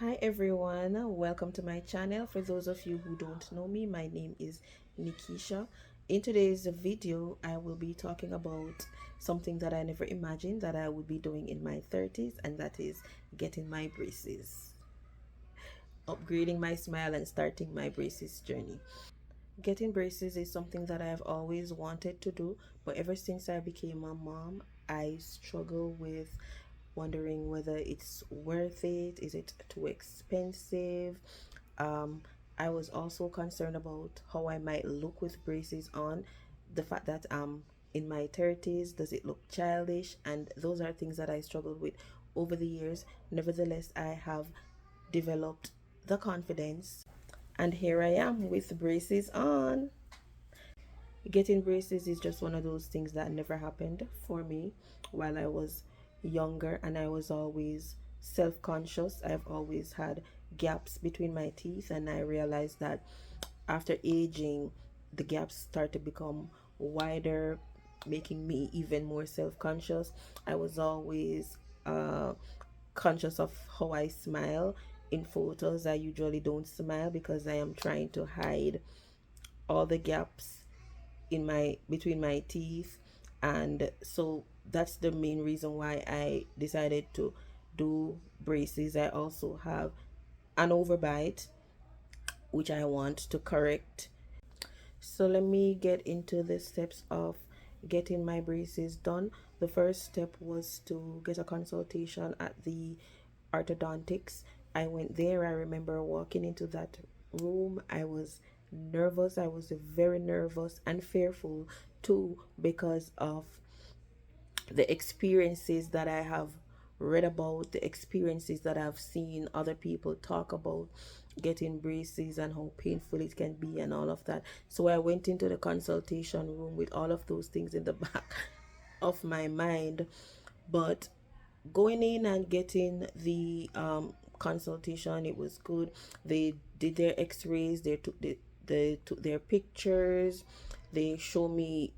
Hi everyone, welcome to my channel. For those of you who don't know me, my name is Nikisha. In today's video, I will be talking about something that I never imagined that I would be doing in my 30s, and that is getting my braces, upgrading my smile and starting my braces journey. Getting braces is something that I've always wanted to do, but ever since I became a mom, I struggle with wondering whether it's worth it. Is it too expensive? Um, I was also concerned about how I might look with braces on. The fact that in my 30s, does it look childish? And those are things that I struggled with over the years. Nevertheless, I have developed the confidence, and here I am with braces on. Getting braces is just one of those things that never happened for me while I was younger, and I was always self-conscious. I've always had gaps between my teeth, and I realized that after aging, the gaps start to become wider, making me even more self-conscious. I was always conscious of how I smile. In photos, I usually don't smile because I am trying to hide all the gaps in my between my teeth, and so that's the main reason why I decided to do braces. I also have an overbite which I want to correct. So let me get into the steps of getting my braces done. The first step was to get a consultation at the orthodontics. I went there. I remember walking into that room. I was nervous. I was very nervous and fearful too, because of the experiences that I have read about, the experiences that I've seen other people talk about getting braces and how painful it can be and all of that. So I went into the consultation room with all of those things in the back of my mind. But going in and getting the consultation, it was good. They did their x-rays, they took their pictures, they showed me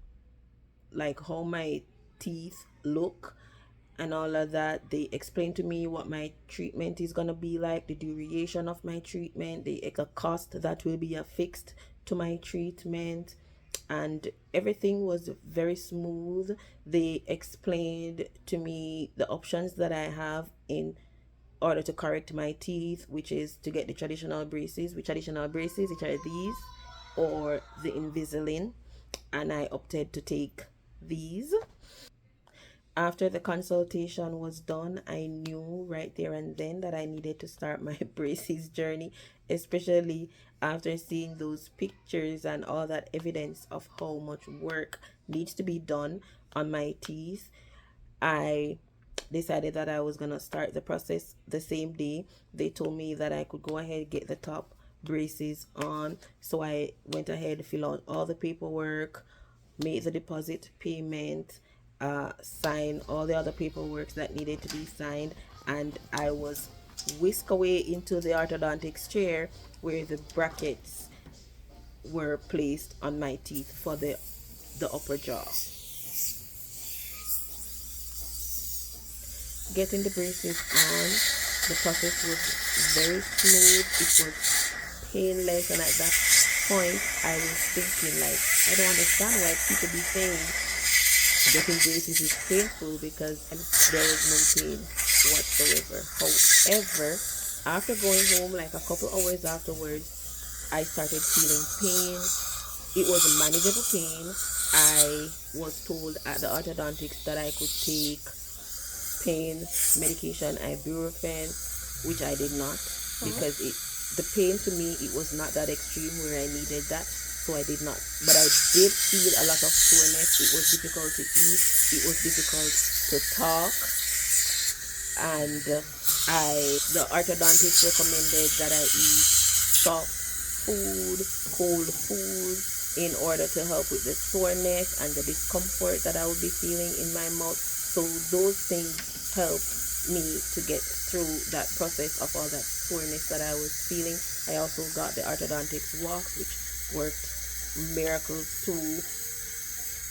like how my teeth look and all of that. They explained to me what my treatment is gonna be like, the duration of my treatment, the cost that will be affixed to my treatment, and everything was very smooth. They explained to me the options that I have in order to correct my teeth, which is to get the traditional braces, which are these, or the Invisalign, and I opted to take these. After the consultation was done, I knew right there and then that I needed to start my braces journey, especially after seeing those pictures and all that evidence of how much work needs to be done on my teeth. I decided that I was gonna start the process the same day. They told me that I could go ahead and get the top braces on. So I went ahead, fill out all the paperwork, made the deposit payment, sign all the other paperwork that needed to be signed, and I was whisked away into the orthodontics chair where the brackets were placed on my teeth for the upper jaw. Getting the braces on, the process was very smooth. It was painless, and at that point I was thinking, like, I don't understand why people be saying getting braces is painful, because there was no pain whatsoever. However, after going home, like a couple hours afterwards, I started feeling pain. It was a manageable pain. I was told at the orthodontics that I could take pain medication, ibuprofen, which I did not, because the pain to me, it was not that extreme where I needed that, so I did not. But I did feel a lot of soreness. It was difficult to eat, it was difficult to talk, and the orthodontist recommended that I eat soft food, cold food, in order to help with the soreness and the discomfort that I would be feeling in my mouth. So those things helped me to get through that process of all that soreness that I was feeling. I also got the orthodontics walks, which worked miracles too.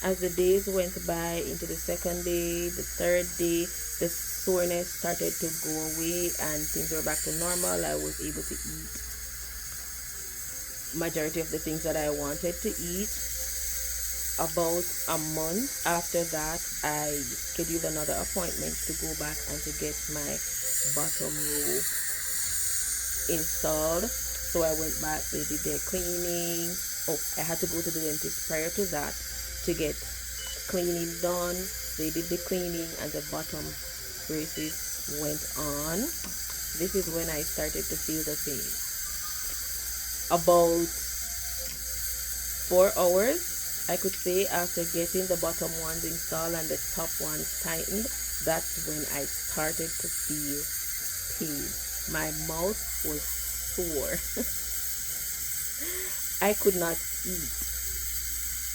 As the days went by into the second day, the third day, the soreness started to go away and things were back to normal. I was able to eat majority of the things that I wanted to eat. About a month after that, I scheduled another appointment to go back and to get my bottom row installed. So I went back, they did their cleaning. Oh, I had to go to the dentist prior to that to get cleaning done. They did the cleaning and the bottom braces went on. This is when I started to feel the pain. About 4 hours, I could say, after getting the bottom ones installed and the top ones tightened, that's when I started to feel pain. My mouth was sore. I could not eat.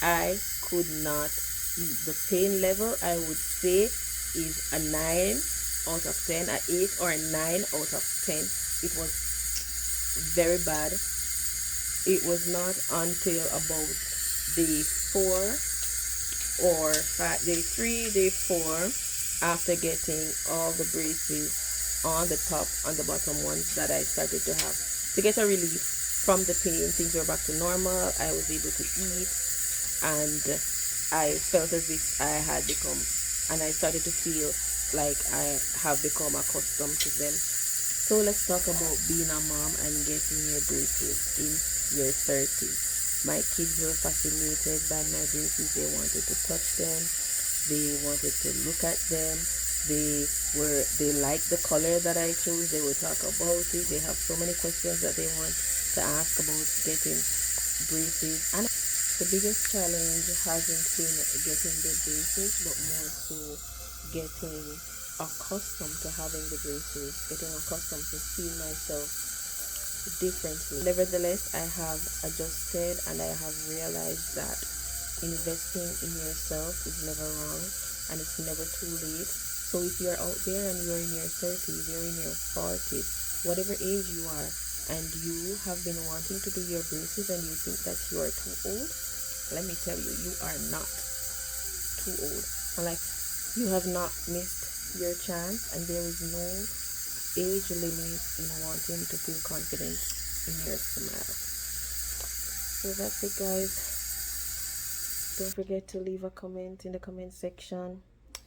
I could not eat. The pain level, I would say, is a 9 out of 10, an 8 or a 9 out of 10. It was very bad. It was not until about day 4 or 5, day 3, day 4, after getting all the braces on the top and the bottom ones, that I started to get a relief from the pain. Things were back to normal. I was able to eat, and I felt as if I had become, and I started to feel like I have become accustomed to them. So let's talk about being a mom and getting your braces in your 30s. My kids were fascinated by my braces. They wanted to touch them. They wanted to look at them. They liked the color that I chose. They would talk about it. They have so many questions that they want to ask about getting braces. And the biggest challenge hasn't been getting the braces, but more so getting accustomed to having the braces, getting accustomed to seeing myself differently. Nevertheless, I have adjusted and I have realized that investing in yourself is never wrong and it's never too late. So if you're out there and you're in your 30s, you're in your 40s, whatever age you are, and you have been wanting to do your braces and you think that you are too old, let me tell you, you are not too old. And like, you have not missed your chance, and there is no age limit in wanting to feel confident in your smile. So that's it, guys. Don't forget to leave a comment in the comment section.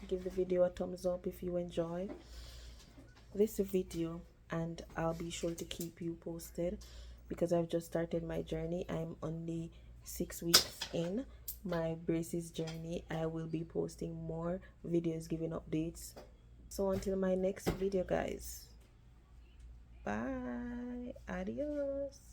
Give the video a thumbs up if you enjoy this video, and I'll be sure to keep you posted because I've just started my journey. I'm only 6 weeks in my braces journey. I will be posting more videos giving updates. So until my next video, guys, bye, adios.